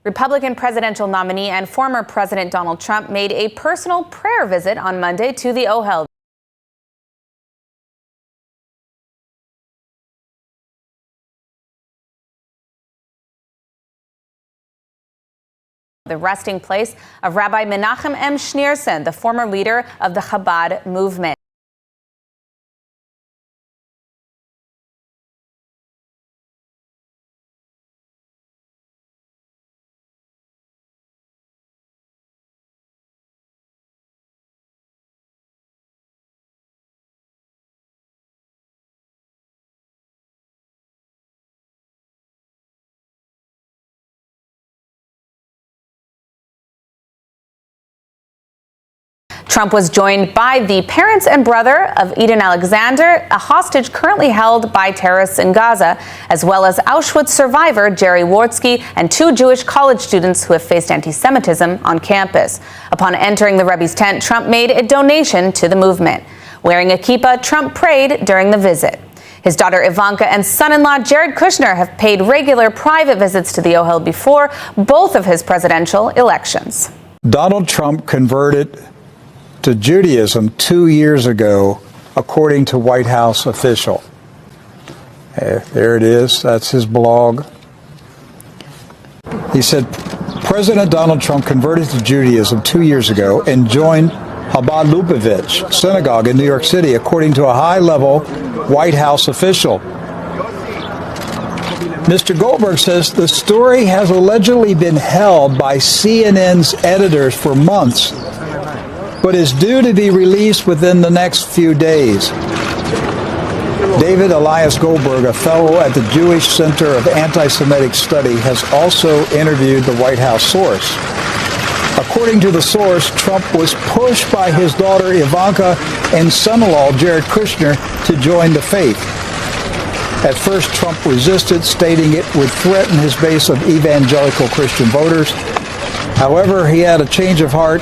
Republican presidential nominee and former President Donald Trump made a personal prayer visit on Monday to the Ohel. The resting place of Rabbi Menachem M. Schneerson, the former leader of the Chabad movement. Trump was joined by the parents and brother of Eden Alexander, a hostage currently held by terrorists in Gaza, as well as Auschwitz survivor Jerry Wartsky and 2 Jewish college students who have faced anti-Semitism on campus. Upon entering the Rabbis' tent, Trump made a donation to the movement. Wearing a kippah, Trump prayed during the visit. His daughter Ivanka and son-in-law Jared Kushner have paid regular private visits to the Ohel before both of his presidential elections. Donald Trump converted to Judaism 2 years ago, according to White House official. There it is. That's his blog. He said, President Donald Trump converted to Judaism 2 years ago and joined Chabad Lubavitch Synagogue in New York City, according to a high-level White House official. Mr. Goldberg says the story has allegedly been held by CNN's editors for months, but is due to be released within the next few days. David Elias Goldberg, a fellow at the Jewish Center of Anti-Semitic Study, has also interviewed the White House source. According to the source, Trump was pushed by his daughter Ivanka and son-in-law Jared Kushner to join the faith. At first, Trump resisted, stating it would threaten his base of evangelical Christian voters. However, he had a change of heart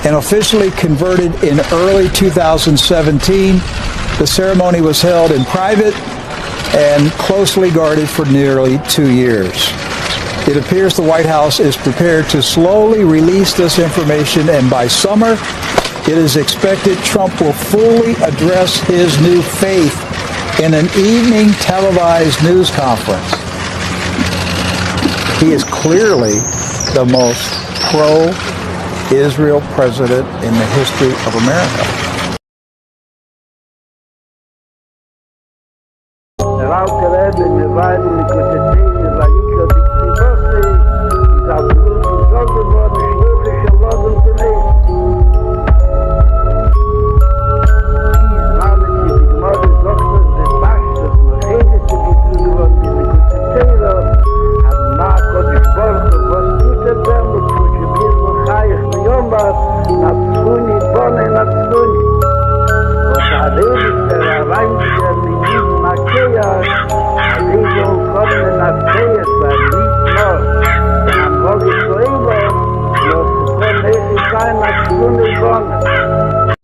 and officially converted in early 2017. The ceremony was held in private and closely guarded for nearly 2 years. It appears the White House is prepared to slowly release this information, and by summer, it is expected Trump will fully address his new faith in an evening televised news conference. He is clearly the most pro-Israel president in the history of America.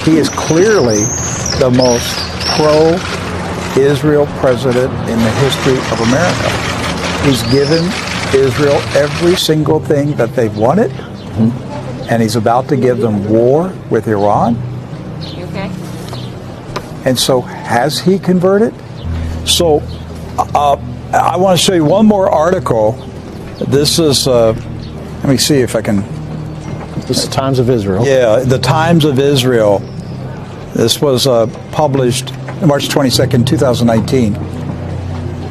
He is clearly the most pro-Israel president in the history of America. He's given Israel every single thing that they've wanted, and he's about to give them war with Iran. Okay. And so, has he converted? So, I want to show you one more article. This is, let me see if I can. This is the Times of Israel. Yeah, the Times of Israel. This was published March 22nd, 2019.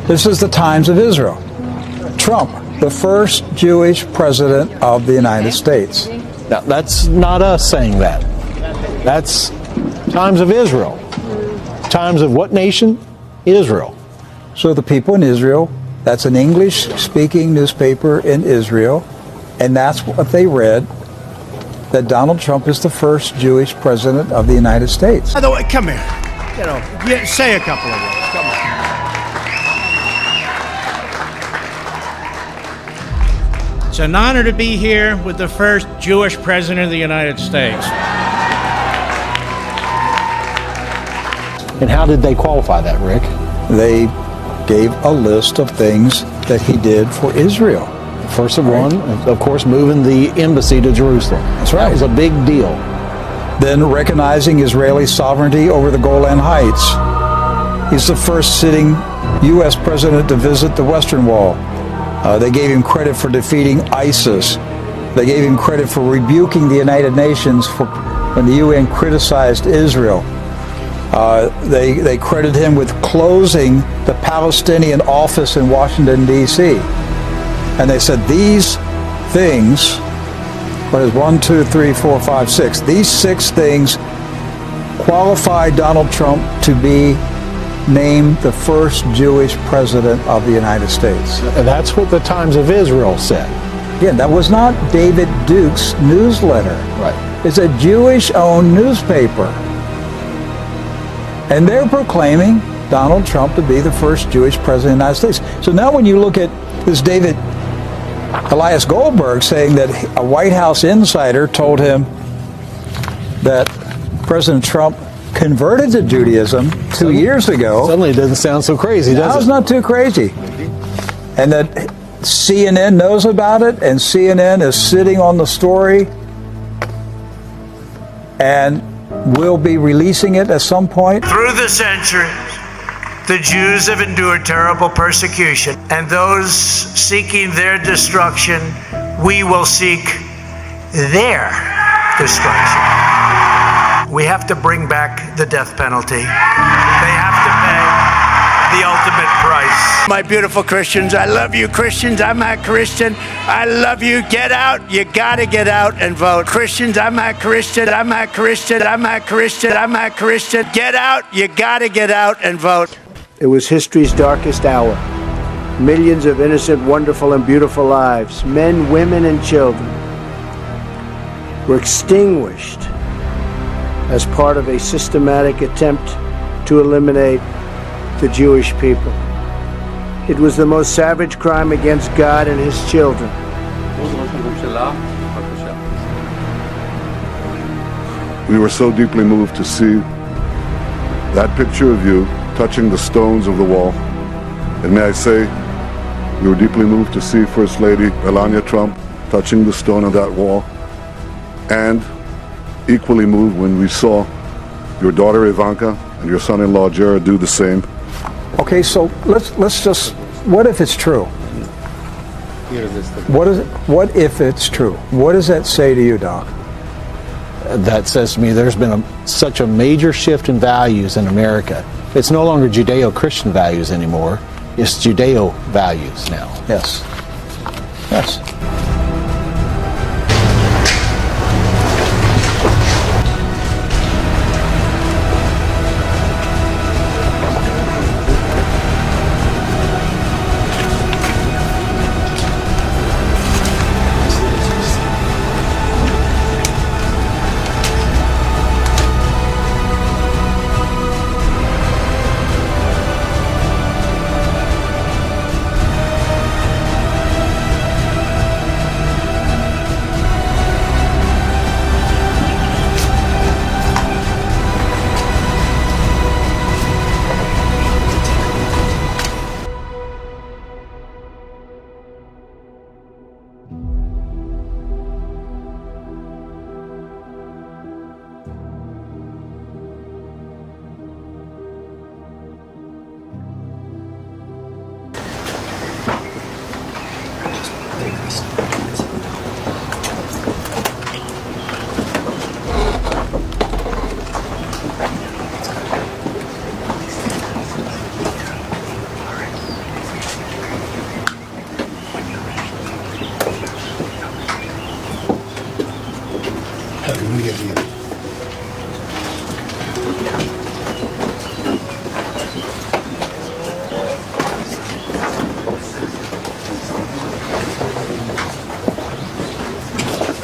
This is the Times of Israel. Trump, the first Jewish president of the United States. Now, that's not us saying that. That's Times of Israel. Times of what nation? Israel. So the people in Israel, that's an English-speaking newspaper in Israel, and that's what they read, that Donald Trump is the first Jewish president of the United States. By the way, come here. Say a couple of words. Come on. It's an honor to be here with the first Jewish president of the United States. And how did they qualify that, Rick? They gave a list of things that he did for Israel. First of one, of course, moving the embassy to Jerusalem. That's right. That was a big deal. Then recognizing Israeli sovereignty over the Golan Heights. He's the first sitting U.S. president to visit the Western Wall. They gave him credit for defeating ISIS. They gave him credit for rebuking the United Nations when the UN criticized Israel. They credited him with closing the Palestinian office in Washington, D.C. And they said these things, what is 1, 2, 3, 4, 5, 6, these 6 things qualify Donald Trump to be named the first Jewish president of the United States. That's what the Times of Israel said. Again, that was not David Duke's newsletter. Right. It's a Jewish-owned newspaper. And they're proclaiming Donald Trump to be the first Jewish president of the United States. So now when you look at this David Elias Goldberg saying that a White House insider told him that President Trump converted to Judaism 2 years ago. Suddenly it doesn't sound so crazy, does it? Now it's not too crazy. And that CNN knows about it, and CNN is sitting on the story and will be releasing it at some point. Through the centuries, the Jews have endured terrible persecution, and those seeking their destruction, we will seek their destruction. We have to bring back the death penalty. They have to pay the ultimate price. My beautiful Christians, I love you. Christians, I'm not Christian. I love you. Get out. You gotta get out and vote. Christians, I'm not Christian. I'm not Christian. I'm not Christian. I'm not Christian. Get out. You gotta get out and vote. It was history's darkest hour. Millions of innocent, wonderful, and beautiful lives, men, women, and children, were extinguished as part of a systematic attempt to eliminate the Jewish people. It was the most savage crime against God and His children. We were so deeply moved to see that picture of you touching the stones of the wall. And may I say, we were deeply moved to see First Lady Melania Trump touching the stone of that wall. And equally moved when we saw your daughter Ivanka and your son-in-law Jared do the same. Okay, so let's just, what if it's true? What if it's true? What does that say to you, Doc? That says to me there's been such a major shift in values in America. It's no longer Judeo-Christian values anymore. It's Judeo values now. Yes. Yes.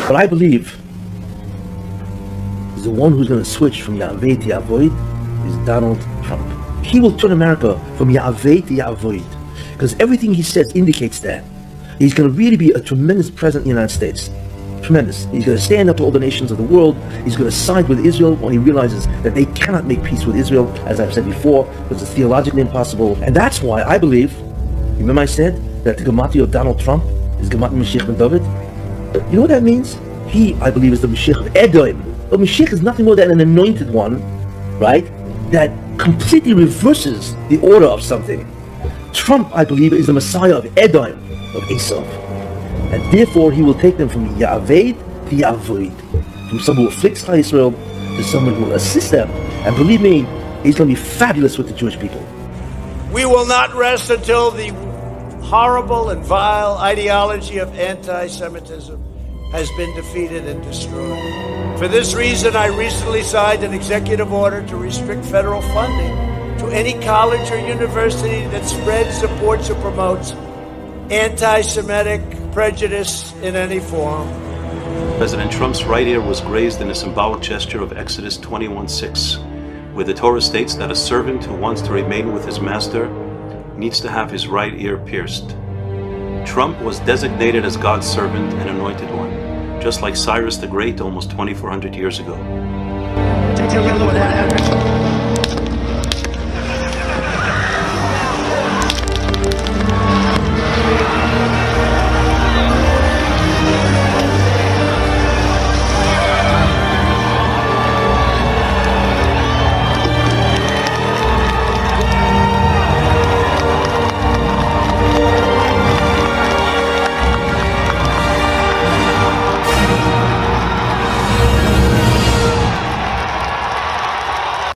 But I believe the one who's going to switch from Yahweh to Yavoid is Donald Trump. He will turn America from Yahweh to Yavoid, because everything he says indicates that. He's going to really be a tremendous president in the United States. Tremendous. He's going to stand up to all the nations of the world. He's going to side with Israel when he realizes that they cannot make peace with Israel, as I've said before, because it's theologically impossible. And that's why I believe, remember I said that the gematria of Donald Trump is Gemat Mashiach ben David. You know what that means? He, I believe, is the Mashiach of Edom. But Mashiach is nothing more than an anointed one, right? That completely reverses the order of something. Trump, I believe, is the Messiah of Edom, of Esau. And therefore, he will take them from Ya'aved to Ya'avoid. From someone who afflicts Israel to someone who will assist them. And believe me, he's going to be fabulous with the Jewish people. We will not rest until the horrible and vile ideology of anti-Semitism has been defeated and destroyed. For this reason, I recently signed an executive order to restrict federal funding to any college or university that spreads, supports, or promotes anti-Semitic prejudice in any form. President Trump's right ear was grazed in a symbolic gesture of Exodus 21:6, where the Torah states that a servant who wants to remain with his master needs to have his right ear pierced. Trump was designated as God's servant and anointed one, just like Cyrus the Great almost 2,400 years ago. Take a look at that address.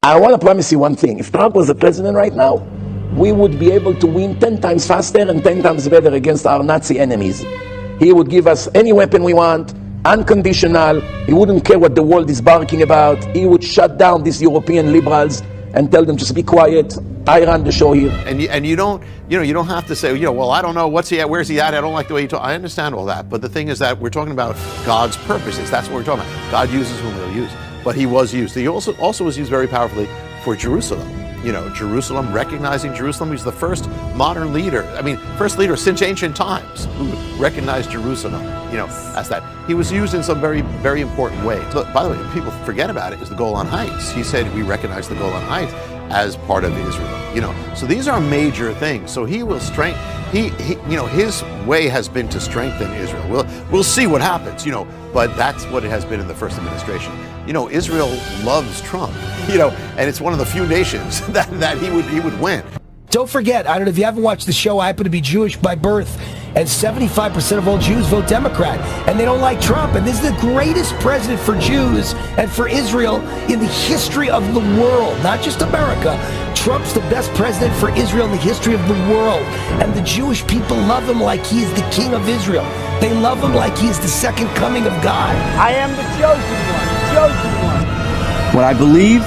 I want to promise you one thing. If Trump was the president right now, we would be able to win 10 times faster and 10 times better against our Nazi enemies. He would give us any weapon we want, unconditional. He wouldn't care what the world is barking about. He would shut down these European liberals and tell them just be quiet. I run the show here. And you don't have to say, well, I don't know, what's he at, where's he at, I don't like the way you talk. I understand all that, but the thing is that we're talking about God's purposes. That's what we're talking about. God uses whom he'll use. But he was used. He also was used very powerfully for Jerusalem. Jerusalem, recognizing Jerusalem. He's the first modern leader. First leader since ancient times who recognized Jerusalem, as that. He was used in some very, very important ways. Look, by the way, people forget about it, is the Golan Heights. He said we recognize the Golan Heights as part of Israel. So these are major things. So he will strengthen. His way has been to strengthen Israel. We'll see what happens. But that's what it has been in the first administration. Israel loves Trump. And it's one of the few nations that he would win. Don't forget, I don't know if you haven't watched the show, I happen to be Jewish by birth, and 75% of all Jews vote Democrat, and they don't like Trump. And this is the greatest president for Jews and for Israel in the history of the world, not just America. Trump's the best president for Israel in the history of the world, and the Jewish people love him like he is the king of Israel. They love him like he is the second coming of God. I am the chosen one. What I believe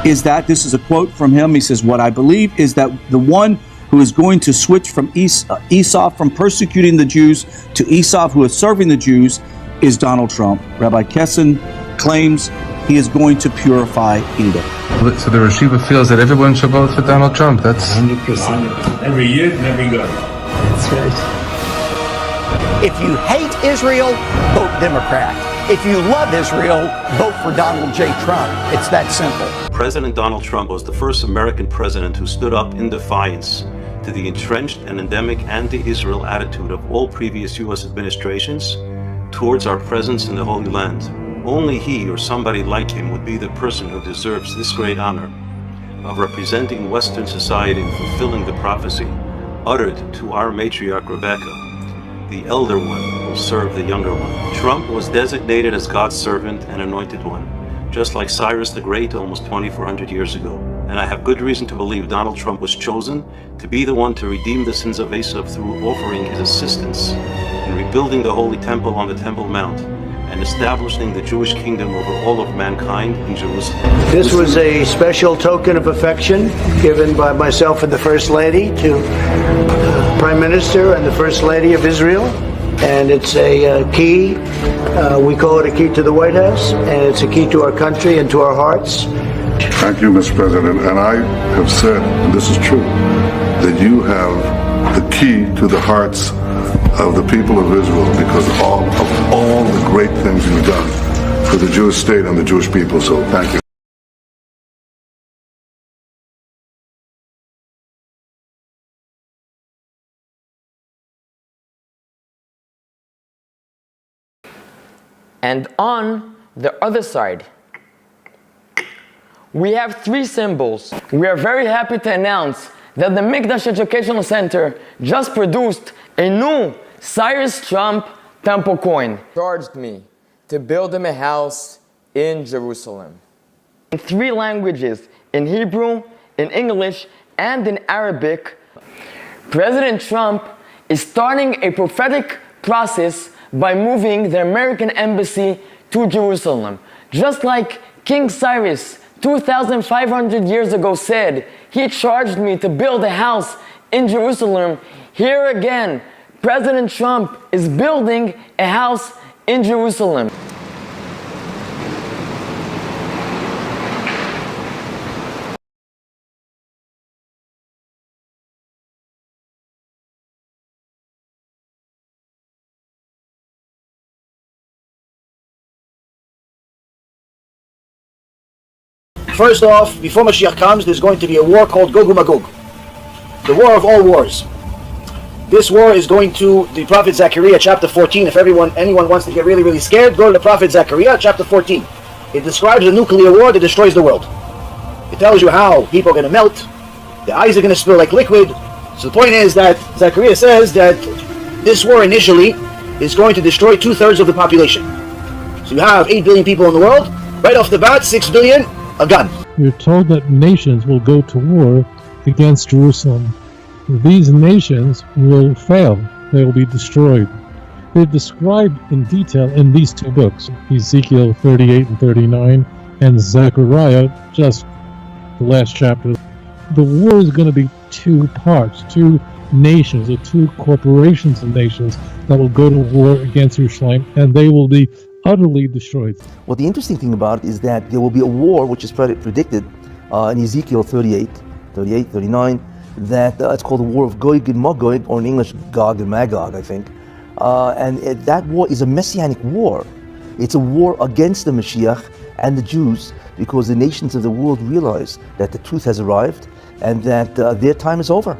is that, this is a quote from him, he says, what I believe is that the one who is going to switch from Esau from persecuting the Jews to Esau who is serving the Jews is Donald Trump. Rabbi Kessin claims he is going to purify Edom. So the Yeshiva feels that everyone should vote for Donald Trump. That's 100%. Every year, every go. That's right. If you hate Israel, vote Democrat. If you love Israel, vote for Donald J. Trump. It's that simple. President Donald Trump was the first American president who stood up in defiance to the entrenched and endemic anti-Israel attitude of all previous U.S. administrations towards our presence in the Holy Land. Only he or somebody like him would be the person who deserves this great honor of representing Western society and fulfilling the prophecy uttered to our matriarch Rebecca. The elder one will serve the younger one. Trump was designated as God's servant and anointed one, just like Cyrus the Great almost 2,400 years ago. And I have good reason to believe Donald Trump was chosen to be the one to redeem the sins of Esau through offering his assistance in rebuilding the Holy Temple on the Temple Mount and establishing the Jewish kingdom over all of mankind in Jerusalem. This was a special token of affection given by myself and the First Lady to Prime Minister and the First Lady of Israel. And it's a key, we call it a key to the White House, and it's a key to our country and to our hearts. Thank you, Mr. President. And I have said, and this is true, that you have the key to the hearts of the people of Israel because of all the great things you've done for the Jewish state and the Jewish people. So thank you. And on the other side, we have three symbols. We are very happy to announce that the Mikdash Educational Center just produced a new Cyrus Trump temple coin. Charged me to build him a house in Jerusalem. In three languages, in Hebrew, in English, and in Arabic, President Trump is starting a prophetic process by moving the American embassy to Jerusalem. Just like King Cyrus 2,500 years ago said, he charged me to build a house in Jerusalem. Here again, President Trump is building a house in Jerusalem. First off, before Mashiach comes, there's going to be a war called Gog Magog, the war of all wars. This war is going to the prophet Zechariah chapter 14. If anyone wants to get really, really scared, go to the prophet Zechariah chapter 14. It describes a nuclear war that destroys the world. It tells you how people are going to melt, the eyes are going to spill like liquid. So the point is that Zechariah says that this war initially is going to destroy 2/3 of the population. So you have 8 billion people in the world. Right off the bat, 6 billion are gone. We're told that nations will go to war against Jerusalem. These nations will fail. They will be destroyed. They're described in detail in these two books, Ezekiel 38 and 39, and Zechariah, just the last chapter. The war is going to be two parts, two nations, or two corporations of nations that will go to war against Jerusalem, and they will be utterly destroyed. Well, the interesting thing about it is that there will be a war which is predicted in Ezekiel 38, 39, that it's called the War of Gog and Magog, or in English, Gog and Magog, I think. That war is a messianic war. It's a war against the Mashiach and the Jews, because the nations of the world realize that the truth has arrived and that their time is over.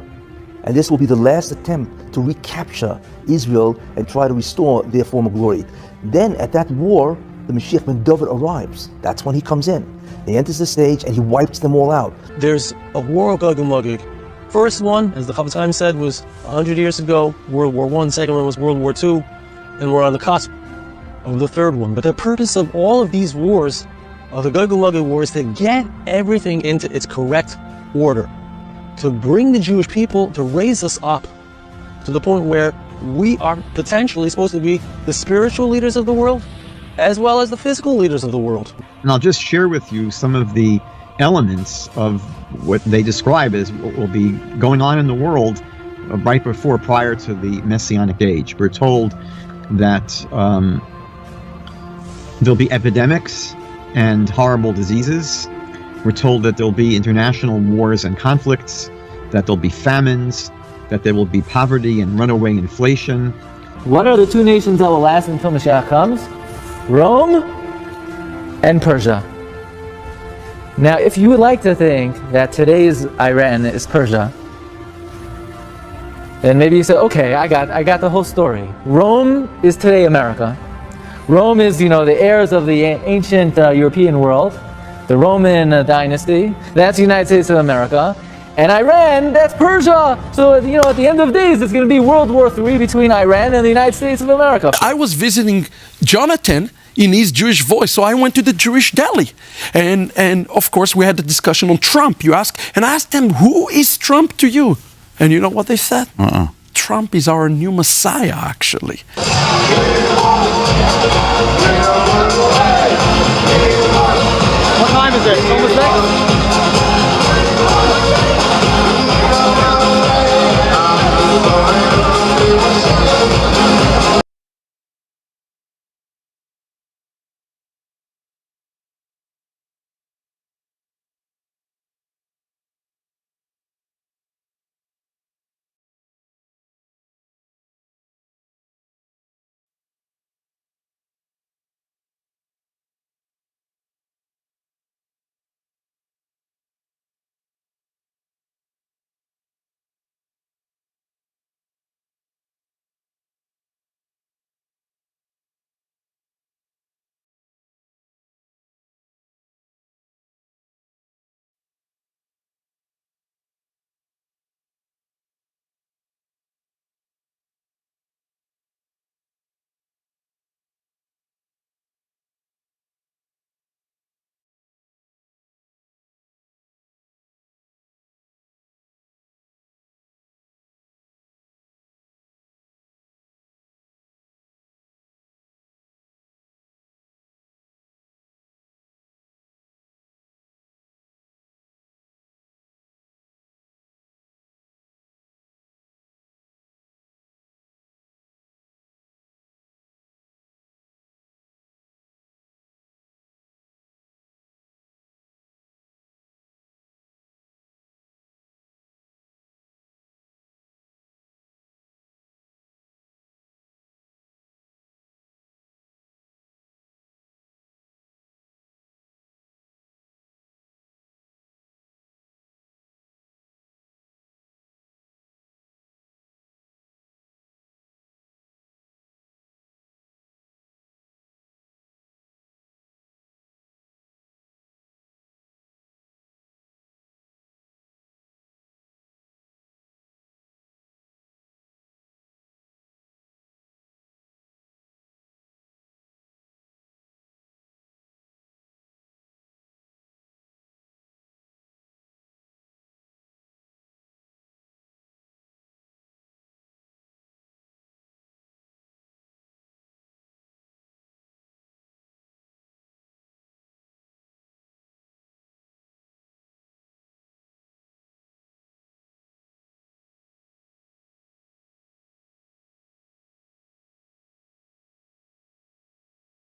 And this will be the last attempt to recapture Israel and try to restore their former glory. Then at that war, the Mashiach ben David arrives. That's when he comes in. He enters the stage and he wipes them all out. There's a war of Gog and Magog. First one, as the Chafetz Chaim said, was 100 years ago, World War I. Second one was World War II. And we're on the cusp of the third one. But the purpose of all of these wars, of the Gog and Magog wars, to get everything into its correct order. To bring the Jewish people, to raise us up to the point where we are potentially supposed to be the spiritual leaders of the world, as well as the physical leaders of the world. And I'll just share with you some of the elements of what they describe as what will be going on in the world right prior to the Messianic age. We're told that there'll be epidemics and horrible diseases. We're told that there'll be international wars and conflicts, that there'll be famines, that there will be poverty and runaway inflation. What are the two nations that will last until Mashiach comes? Rome and Persia. Now, if you would like to think that today's Iran is Persia, then maybe you say, okay, I got the whole story. Rome is today America. Rome is, the heirs of the ancient European world, the Roman dynasty. That's the United States of America. And Iran, that's Persia. So, at the end of days, it's going to be World War III between Iran and the United States of America. I was visiting Jonathan in his Jewish Voice, so I went to the Jewish deli. And of course, we had the discussion on Trump. And I asked them, who is Trump to you? And you know what they said? Trump is our new Messiah, actually. What time is it? It's almost 6?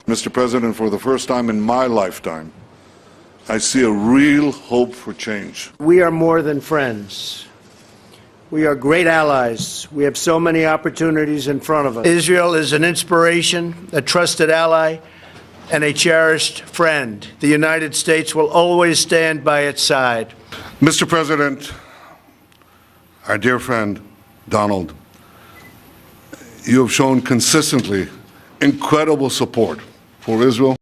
Mr. President, for the first time in my lifetime, I see a real hope for change. We are more than friends. We are great allies. We have so many opportunities in front of us. Israel is an inspiration, a trusted ally, and a cherished friend. The United States will always stand by its side. Mr. President, our dear friend, Donald, you have shown consistently incredible support for Israel